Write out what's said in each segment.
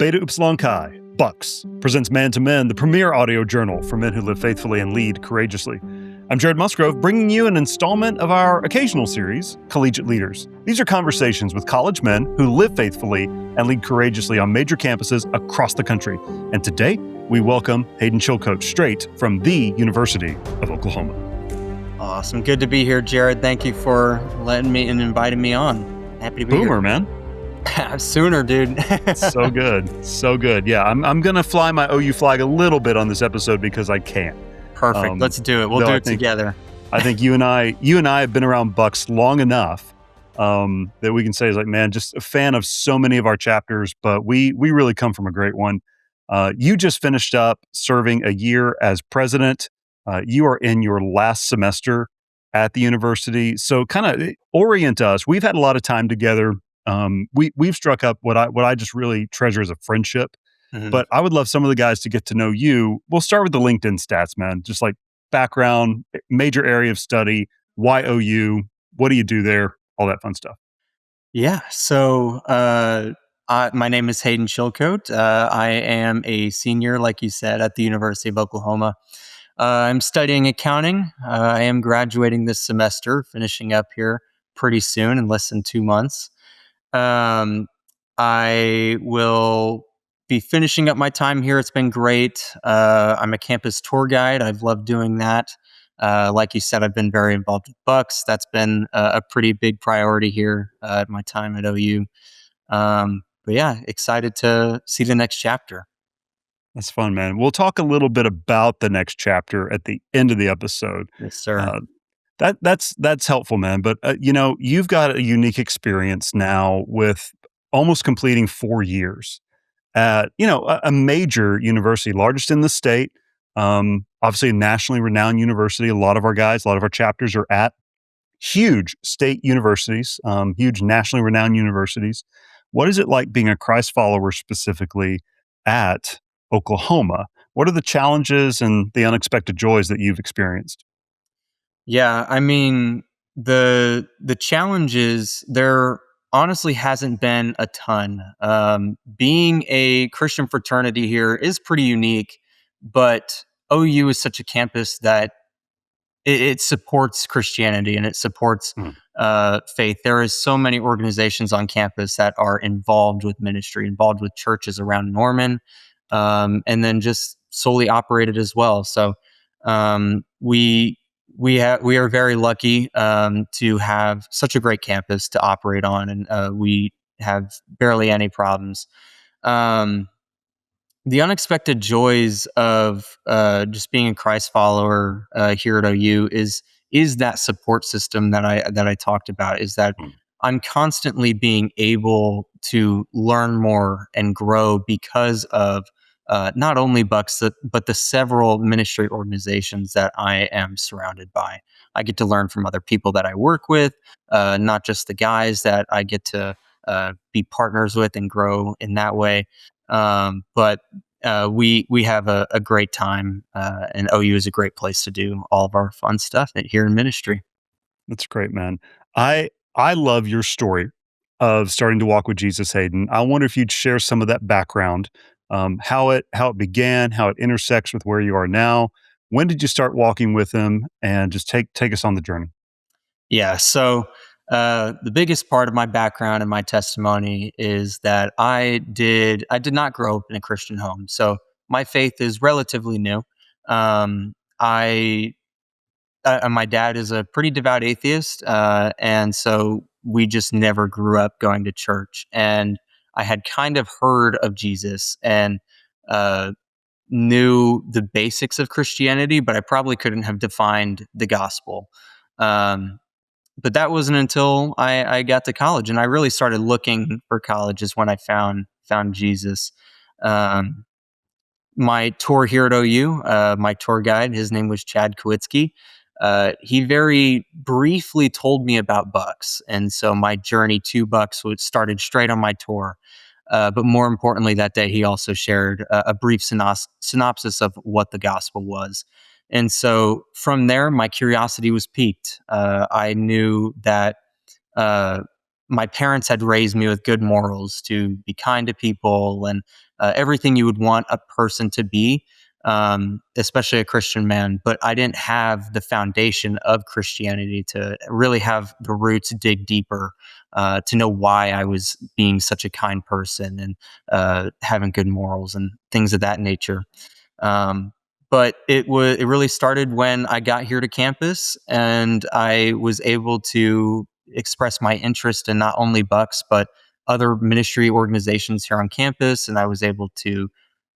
Beta Upsilon Chi, BUX, presents Man to Men, the premier audio journal for men who live faithfully and lead courageously. I'm Jared Musgrove, bringing you an installment of our occasional series, Collegiate Leaders. These are conversations with college men who live faithfully and lead courageously on major campuses across the country. And today, we welcome Hayden Chilcote, straight from the University of Oklahoma. Awesome. Good to be here, Jared. Thank you for letting me and inviting me on. Happy to be here. Boomer, man. Sooner, dude. So good. So good. Yeah, I'm going to fly my OU flag a little bit on this episode because I can. Perfect. Let's do it. We'll do it together. I think you and I have been around BUX long enough that we can say, like, man, just a fan of so many of our chapters, but we really come from a great one. You just finished up serving a year as president. You are in your last semester at the university. So kind of orient us. We've had a lot of time together. We've struck up what I just really treasure as a friendship. Mm-hmm. But I would love some of the guys to get to know you. We'll start with the LinkedIn stats, man. Just like background, major area of study, why OU, what do you do there, all that fun stuff. Yeah. So my name is Hayden Chilcote. I am a senior, like you said, at the University of Oklahoma. I'm studying accounting. I am graduating this semester, finishing up here pretty soon, in less than 2 months. I will be finishing up my time here. It's been great. I'm a campus tour guide. I've loved doing that. Like you said, I've been very involved with BUX. That's been a pretty big priority here at my time at OU. But yeah, excited to see the next chapter. That's fun, man. We'll talk a little bit about the next chapter at the end of the episode. Yes, sir. That's helpful, man. But you've got a unique experience now with almost completing 4 years at a major university, largest in the state. Obviously, a nationally renowned university. A lot of our chapters are at huge state universities, huge nationally renowned universities. What is it like being a Christ follower specifically at Oklahoma? What are the challenges and the unexpected joys that you've experienced? Yeah, I mean, the challenges, there honestly hasn't been a ton. Being a Christian fraternity here is pretty unique, but OU is such a campus that it supports Christianity and it supports faith. There is so many organizations on campus that are involved with ministry, involved with churches around Norman, and then just solely operated as well. So we are very lucky to have such a great campus to operate on, and we have barely any problems. The unexpected joys of just being a Christ follower here at OU is that support system that I talked about. Is that I'm constantly being able to learn more and grow because of not only BUX, but the several ministry organizations that I am surrounded by. I get to learn from other people that I work with, not just the guys that I get to be partners with and grow in that way. But we have a great time, and OU is a great place to do all of our fun stuff here in ministry. That's great, man. I love your story of starting to walk with Jesus, Hayden. I wonder if you'd share some of that background. How it began, how it intersects with where you are now. When did you start walking with him? And just take us on the journey. Yeah. So the biggest part of my background and my testimony is that I did not grow up in a Christian home. So my faith is relatively new. My dad is a pretty devout atheist, and so we just never grew up going to church. And I had kind of heard of Jesus and knew the basics of Christianity, but I probably couldn't have defined the gospel. But that wasn't until I got to college, and I really started looking for colleges when I found Jesus. My tour here at OU, my tour guide, his name was Chad Kowitsky. He very briefly told me about BUX, and so my journey to BUX started straight on my tour. But more importantly, that day he also shared a brief synopsis of what the gospel was. And so from there, my curiosity was piqued. I knew that my parents had raised me with good morals to be kind to people and everything you would want a person to be, especially a Christian man. But I didn't have the foundation of Christianity to really have the roots dig deeper, to know why I was being such a kind person and having good morals and things of that nature. Um, but it really started when I got here to campus and I was able to express my interest in not only Bucks but other ministry organizations here on campus, and I was able to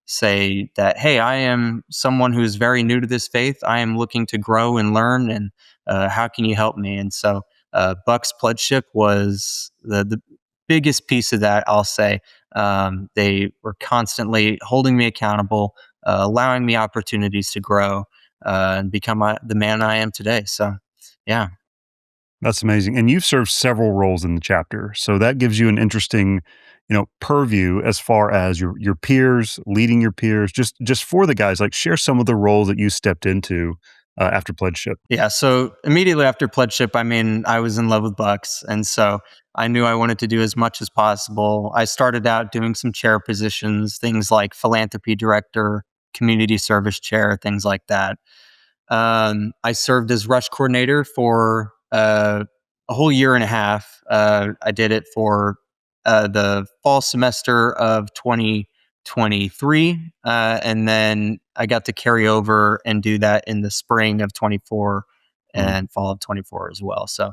say that, hey, I am someone who is very new to this faith. I am looking to grow and learn, and how can you help me? And so, Bucks Pledgeship was the biggest piece of that. I'll say they were constantly holding me accountable, allowing me opportunities to grow and become the man I am today. So, yeah. That's amazing. And you've served several roles in the chapter. So that gives you an interesting, purview as far as your peers, leading your peers, just for the guys, like share some of the roles that you stepped into after pledgeship. Yeah. So immediately after pledgeship, I mean, I was in love with Bucks. And so I knew I wanted to do as much as possible. I started out doing some chair positions, things like philanthropy director, community service chair, things like that. I served as rush coordinator for a whole year and a half. I did it for the fall semester of 2023. And then I got to carry over and do that in the spring of 24 Mm. and fall of 24 as well. So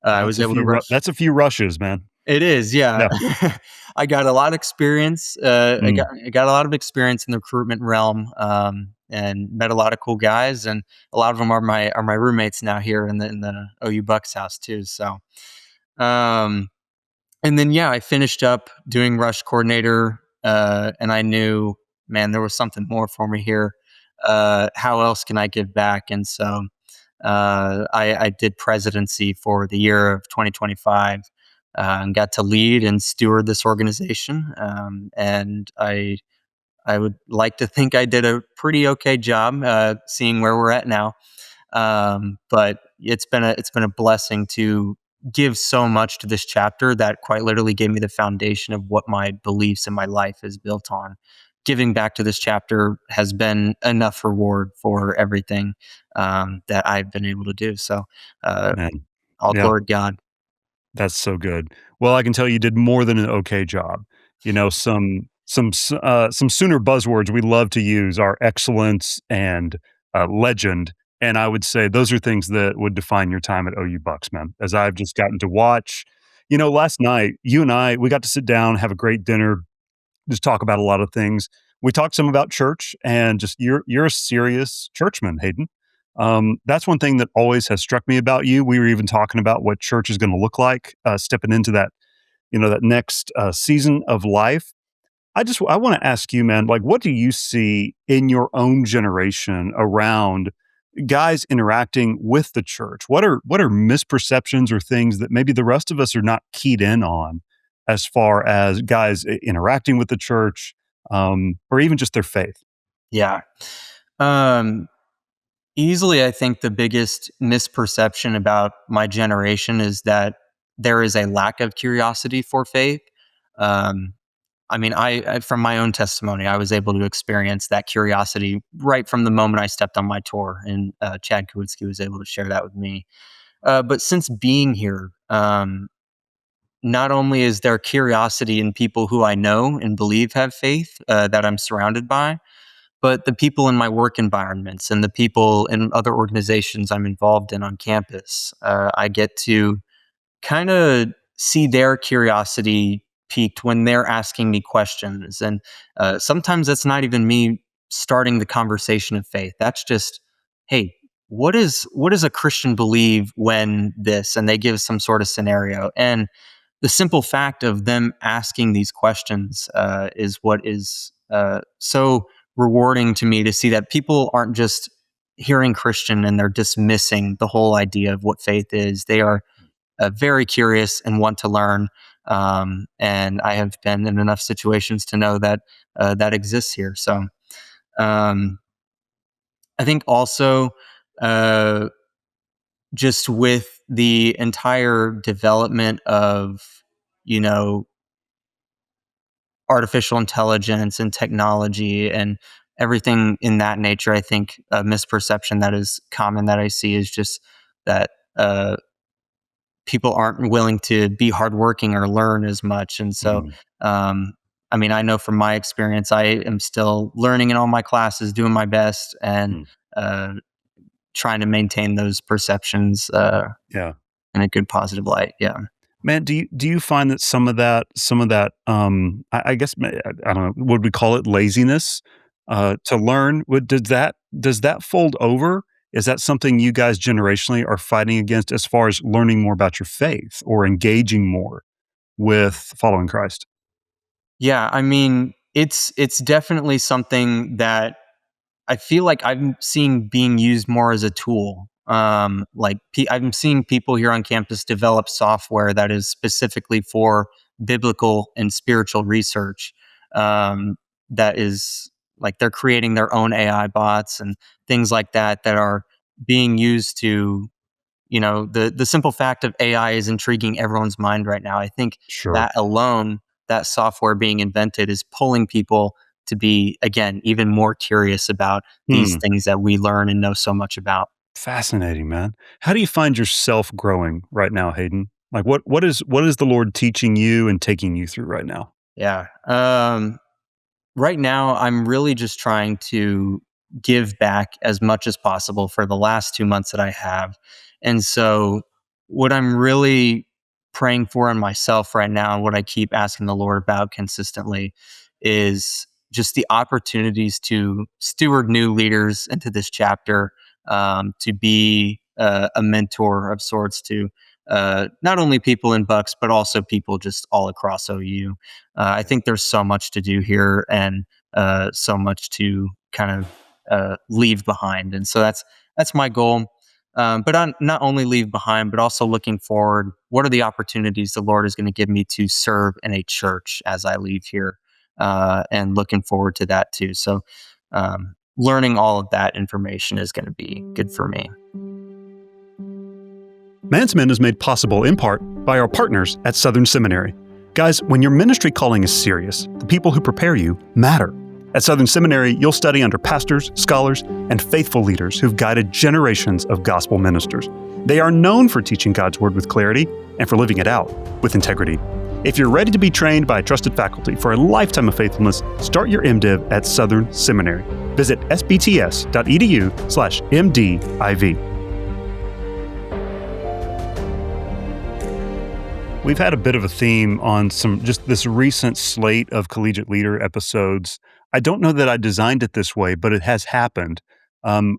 I was able to rush. That's a few rushes, man. It is, yeah. Yeah. I got a lot of experience. Mm. I got a lot of experience in the recruitment realm, and met a lot of cool guys, and a lot of them are my roommates now here in the OU Bucks house too. So, um, and then yeah, I finished up doing rush coordinator, and I knew, man, there was something more for me here. How else can I give back? And so I did presidency for the year of 2025, and got to lead and steward this organization. And I would like to think I did a pretty okay job, seeing where we're at now. But it's been a blessing to give so much to this chapter that quite literally gave me the foundation of what my beliefs and my life is built on. Giving back to this chapter has been enough reward for everything that I've been able to do. So, uh, Man. all Yeah. glory to God. That's so good. Well, I can tell you did more than an okay job. Some sooner buzzwords we love to use are excellence and legend, and I would say those are things that would define your time at OU Bucks, man. As I've just gotten to watch, last night you and I we got to sit down, have a great dinner, just talk about a lot of things. We talked some about church and just you're a serious churchman, Hayden. That's one thing that always has struck me about you. We were even talking about what church is going to look like stepping into that that next season of life. I want to ask you, man, like what do you see in your own generation around guys interacting with the church? What are misperceptions or things that maybe the rest of us are not keyed in on as far as guys interacting with the church, or even just their faith? Yeah. Um, Easily, I think the biggest misperception about my generation is that there is a lack of curiosity for faith. Um, I mean, I from my own testimony, I was able to experience that curiosity right from the moment I stepped on my tour, and Chad Kowitsky was able to share that with me. But since being here, not only is there curiosity in people who I know and believe have faith that I'm surrounded by, but the people in my work environments and the people in other organizations I'm involved in on campus, I get to kind of see their curiosity peaked when they're asking me questions. And sometimes that's not even me starting the conversation of faith. That's just, hey, what does a Christian believe when this? And they give some sort of scenario. And the simple fact of them asking these questions is what is so rewarding to me, to see that people aren't just hearing Christian and they're dismissing the whole idea of what faith is. They are very curious and want to learn. And I have been in enough situations to know that that exists here. So um, I think also, uh, just with the entire development of artificial intelligence and technology and everything in that nature. I think a misperception that is common that I see is just that people aren't willing to be hardworking or learn as much. And so, Mm, I know from my experience, I am still learning in all my classes, doing my best, and mm. uh, trying to maintain those perceptions Yeah. in a good, positive light. Yeah. Man, do you find that some of that I guess I don't know, would we call it laziness to learn? Does that fold over? Is that something you guys generationally are fighting against as far as learning more about your faith or engaging more with following Christ? Yeah. It's definitely something that I feel like I'm seeing being used more as a tool. I'm seeing people here on campus develop software that is specifically for biblical and spiritual research. Um, that is like they're creating their own AI bots and things like that that are being used to, the simple fact of AI is intriguing everyone's mind right now. I think Sure. that alone, that software being invented, is pulling people to be, again, even more curious about these Hmm. things that we learn and know so much about. Fascinating, man. How do you find yourself growing right now, Hayden? Like what is the Lord teaching you and taking you through right now? Yeah. Right now, I'm really just trying to give back as much as possible for the last 2 months that I have. And so, what I'm really praying for in myself right now, and what I keep asking the Lord about consistently, is just the opportunities to steward new leaders into this chapter, to be a mentor of sorts to not only people in Bucks, but also people just all across OU. I think there's so much to do here and so much to kind of leave behind, and so that's my goal. But on not only leave behind, but also looking forward. What are the opportunities the Lord is going to give me to serve in a church as I leave here, and looking forward to that too. So, learning all of that information is going to be good for me. Man's Men is made possible in part by our partners at Southern Seminary. Guys, when your ministry calling is serious, the people who prepare you matter. At Southern Seminary, you'll study under pastors, scholars, and faithful leaders who've guided generations of gospel ministers. They are known for teaching God's Word with clarity and for living it out with integrity. If you're ready to be trained by a trusted faculty for a lifetime of faithfulness, start your MDiv at Southern Seminary. Visit sbts.edu/MDiv. We've had a bit of a theme on just this recent slate of Collegiate Leader episodes. I don't know that I designed it this way, but it has happened.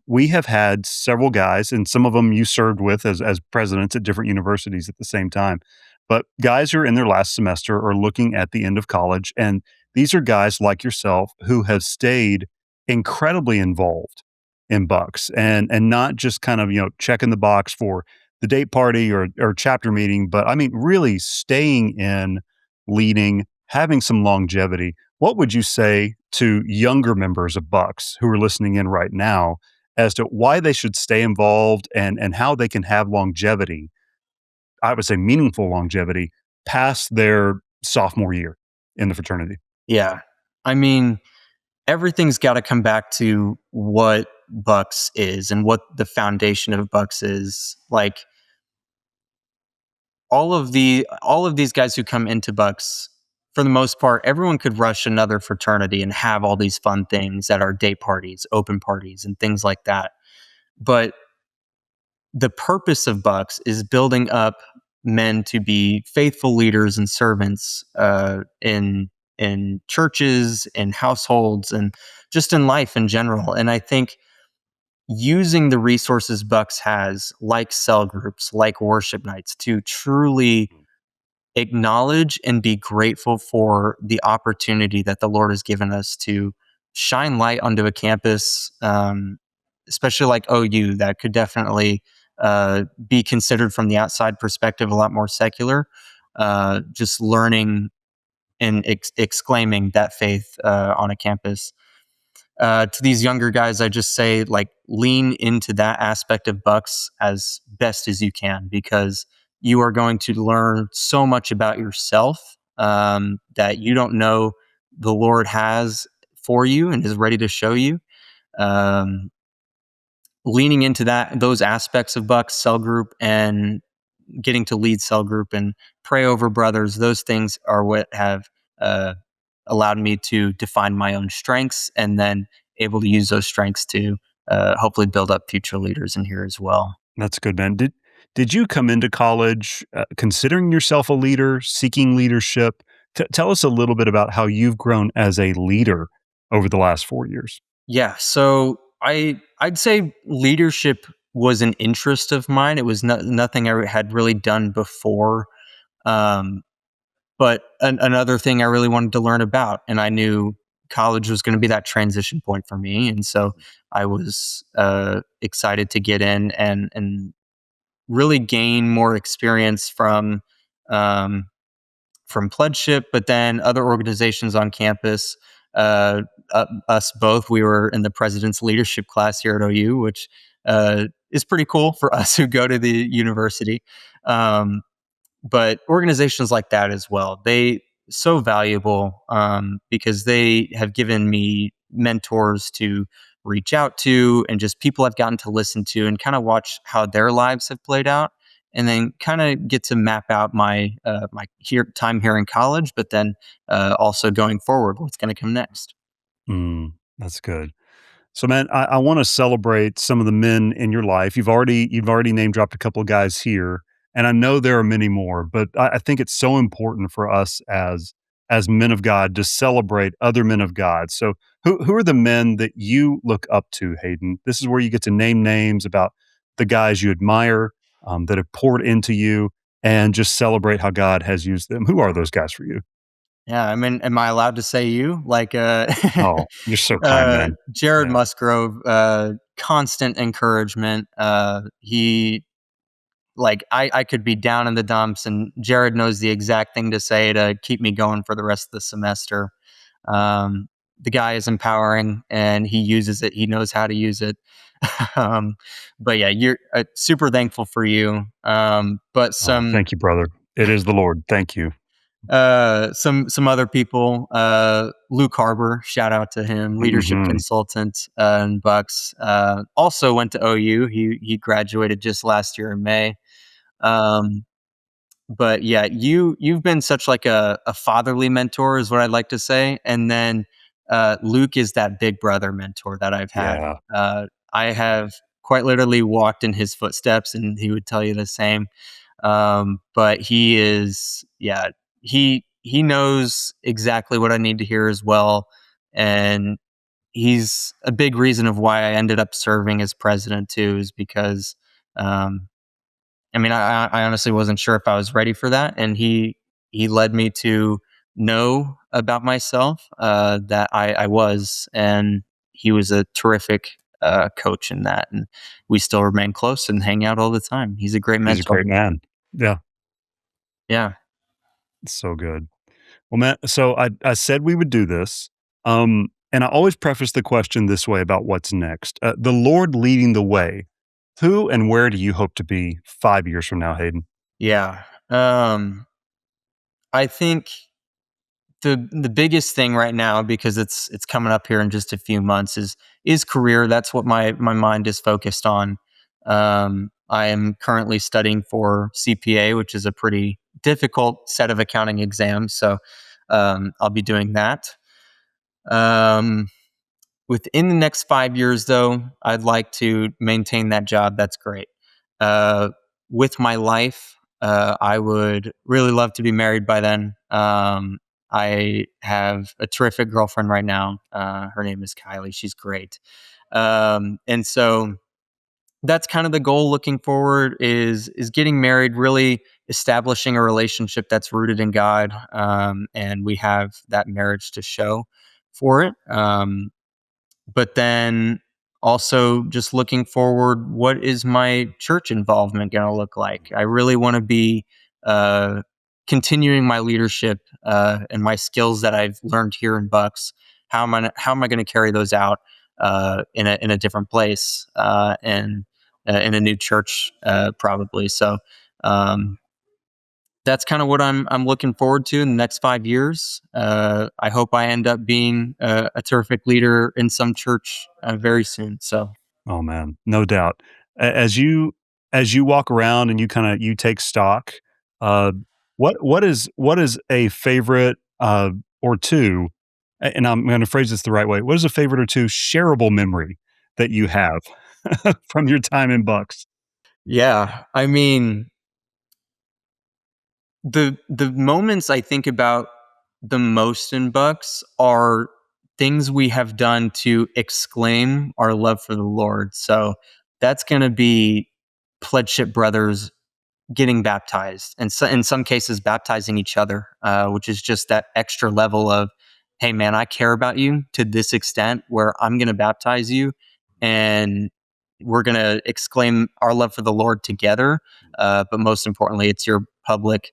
We have had several guys, and some of them you served with as presidents at different universities at the same time. But guys who are in their last semester or looking at the end of college, and these are guys like yourself who have stayed incredibly involved in Bucks and not just kind of checking the box for the date party or chapter meeting, but I mean, really staying in, leading, having some longevity. What would you say to younger members of Bucks who are listening in right now as to why they should stay involved and how they can have longevity? I would say meaningful longevity past their sophomore year in the fraternity. Yeah, I mean, everything's got to come back to what Bucks is and what the foundation of Bucks is. Like all of these guys who come into Bucks, for the most part, everyone could rush another fraternity and have all these fun things at our date parties, open parties, and things like that. But the purpose of Bucks is building up men to be faithful leaders and servants in churches, in households, and just in life in general. And I think using the resources Bucks has, like cell groups, like worship nights, to truly acknowledge and be grateful for the opportunity that the Lord has given us to shine light onto a campus, especially like OU, that could definitely be considered from the outside perspective a lot more secular. Just learning and exclaiming that faith on a campus. To these younger guys, I just say, like, lean into that aspect of Bucks as best as you can, because you are going to learn so much about yourself that you don't know the Lord has for you and is ready to show you. Um, Leaning into those aspects of Buck's cell group and getting to lead cell group and pray over brothers, those things are what have uh, allowed me to define my own strengths and then able to use those strengths to hopefully build up future leaders in here as well. That's good, man. Did you come into college considering yourself a leader, seeking leadership? Tell us a little bit about how you've grown as a leader over the last 4 years. Yeah, so I'd say leadership was an interest of mine. It was nothing I had really done before. Um, But another thing I really wanted to learn about, and I knew college was going to be that transition point for me, and so I was excited to get in and really gain more experience um, from pledgeship, but then other organizations on campus. Us both, we were in the president's leadership class here at OU, which is pretty cool for us who go to the university. Um, but organizations like that as well, they so valuable because they have given me mentors to reach out to and just people I've gotten to listen to and kind of watch how their lives have played out, and then kind of get to map out my time here in college, but then also going forward what's going to come next. That's good. So, man, I want to celebrate some of the men in your life. You've already name dropped a couple of guys here, and I know there are many more. But I think it's so important for us as men of God to celebrate other men of God. So, who are the men that you look up to, Hayden? This is where you get to name names about the guys you admire that have poured into you, and just celebrate how God has used them. Who are those guys for you? Yeah, I mean, am I allowed to say you? Like, Oh, you're so kind, man. Jared Yeah, Musgrove, constant encouragement. He like I could be down in the dumps, and Jared knows the exact thing to say to keep me going for the rest of the semester. Um, the guy is empowering, and he uses it. He knows how to use it. um, but yeah, you're super thankful for you. But oh, thank you, brother. It is the Lord. Thank you. some other people, Luke Harbor, shout out to him, leadership Hmm. consultant in Bucks, also went to OU. He graduated just last year in May. um, but yeah, you've been such like a fatherly mentor is what I'd like to say, and then Luke is that big brother mentor that I've had. Yeah, I have quite literally walked in his footsteps, and he would tell you the same. But he is, yeah, he knows exactly what I need to hear as well, and he's a big reason of why I ended up serving as president too, is because um, I mean, I honestly wasn't sure if I was ready for that, and he led me to know about myself that I was, and he was a terrific coach in that, and we still remain close and hang out all the time. He's a great he's a mentor. great man. Yeah, Yeah. so good. Well, Matt, so I said we would do this, and I always preface the question this way about what's next. The Lord leading the way. Who and where do you hope to be 5 years from now, Hayden? Yeah. I think the biggest thing right now, because it's coming up here in just a few months, is career. That's what my mind is focused on. I am currently studying for CPA, which is a pretty difficult set of accounting exams. So I'll be doing that. Um, Within the next 5 years, though, I'd like to maintain that job. That's great. Uh, with my life, I would really love to be married by then. I have a terrific girlfriend right now. Her name is Kylie. She's great. And so that's kind of the goal looking forward, is getting married, really establishing a relationship that's rooted in God, and we have that marriage to show for it. But then also just looking forward, what is my church involvement going to look like? I really want to be uh, continuing my leadership and my skills that I've learned here in Bucks. How am I going to carry those out in a different place and in a new church probably? So that's kind of what I'm looking forward to in the next 5 years. I hope I end up being a terrific leader in some church very soon. So Oh man, no doubt. As you walk around and you take stock, uh, what is a favorite or two? And I'm going to phrase this the right way. What is a favorite or two shareable memory that you have from your time in Bucks? yeah, I mean, the moments I think about the most in Bucks are things we have done to exclaim our love for the Lord. So that's going to be Pledgeship Brothers getting baptized, and so in some cases baptizing each other, which is just that extra level of, hey man, I care about you to this extent where I'm going to baptize you, and we're going to exclaim our love for the Lord together. But most importantly, it's your public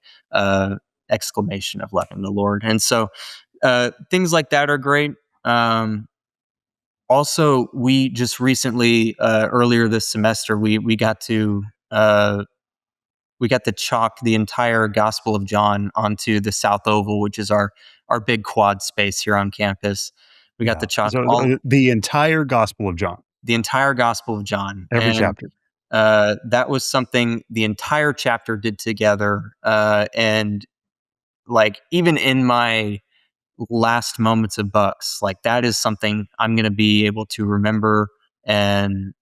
exclamation of loving the Lord, and so things like that are great. Um, Also, we just recently, earlier this semester, we got to. We got to chalk the entire Gospel of John onto the South Oval, which is our big quad space here on campus. We got Yeah. to chalk So all the entire Gospel of John, the entire Gospel of John, every and chapter. that was something the entire chapter did together. And like even in my last moments of Bucks, like that is something I'm going to be able to remember, and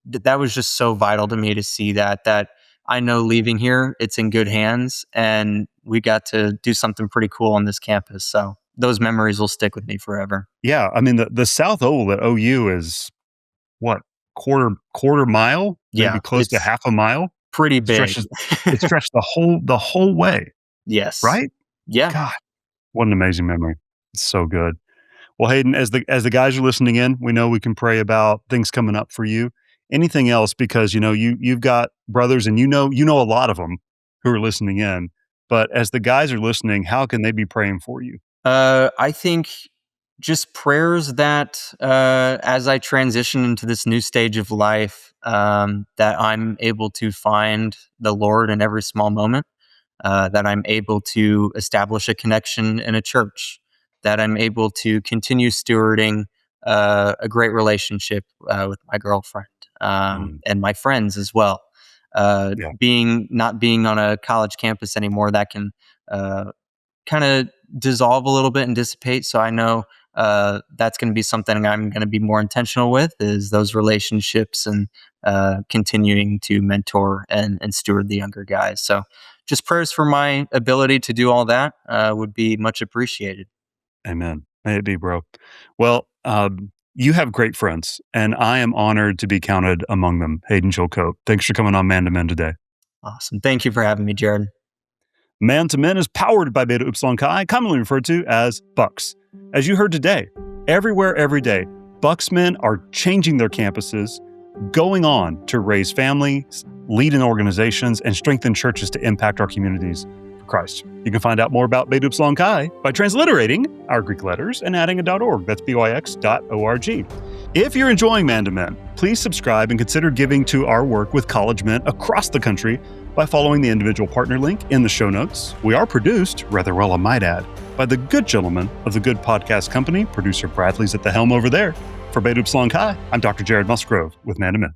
that was just so vital to me to see that I know leaving here it's in good hands, and we got to do something pretty cool on this campus. So those memories will stick with me forever. Yeah, I mean the South Oval at OU is what, quarter mile, maybe Yeah, close to it's half a mile. pretty big. Stretches it stretched the whole way, Yes. right? Yeah. God, what an amazing memory. It's so good. Well, Hayden, as the guys are listening in, we know we can pray about things coming up for you. Anything else, because you've got brothers and you know a lot of them who are listening in. But as the guys are listening, how can they be praying for you? I think just prayers that as I transition into this new stage of life, that I'm able to find the Lord in every small moment, that I'm able to establish a connection in a church, that I'm able to continue stewarding a great relationship with my girlfriend Mm, and my friends as well. yeah, Being not being on a college campus anymore, that can kind of dissolve a little bit and dissipate. So I know that's going to be something I'm going to be more intentional with, is those relationships and continuing to mentor and steward the younger guys. So just prayers for my ability to do all that would be much appreciated. amen. May it be, bro. Well, you have great friends, and I am honored to be counted among them. Hayden Chilcote, thanks for coming on Man to Men today. Awesome. Thank you for having me, Jared. Man to Men is powered by Beta Upsilon Chi, commonly referred to as Bucks. As you heard today, everywhere, every day, Bucks men are changing their campuses, going on to raise families, lead in organizations, and strengthen churches to impact our communities for Christ. You can find out more about Beta Upsilon Chi by transliterating our Greek letters and adding a .org. That's BYX.org. If you're enjoying Man to Men, please subscribe and consider giving to our work with college men across the country by following the individual partner link in the show notes. We are produced, rather well I might add, by the good gentleman of the Good Podcast Company. Producer Bradley's at the helm over there. For Beta Upsilon Chi, I'm Dr. Jared Musgrove with Man to Men.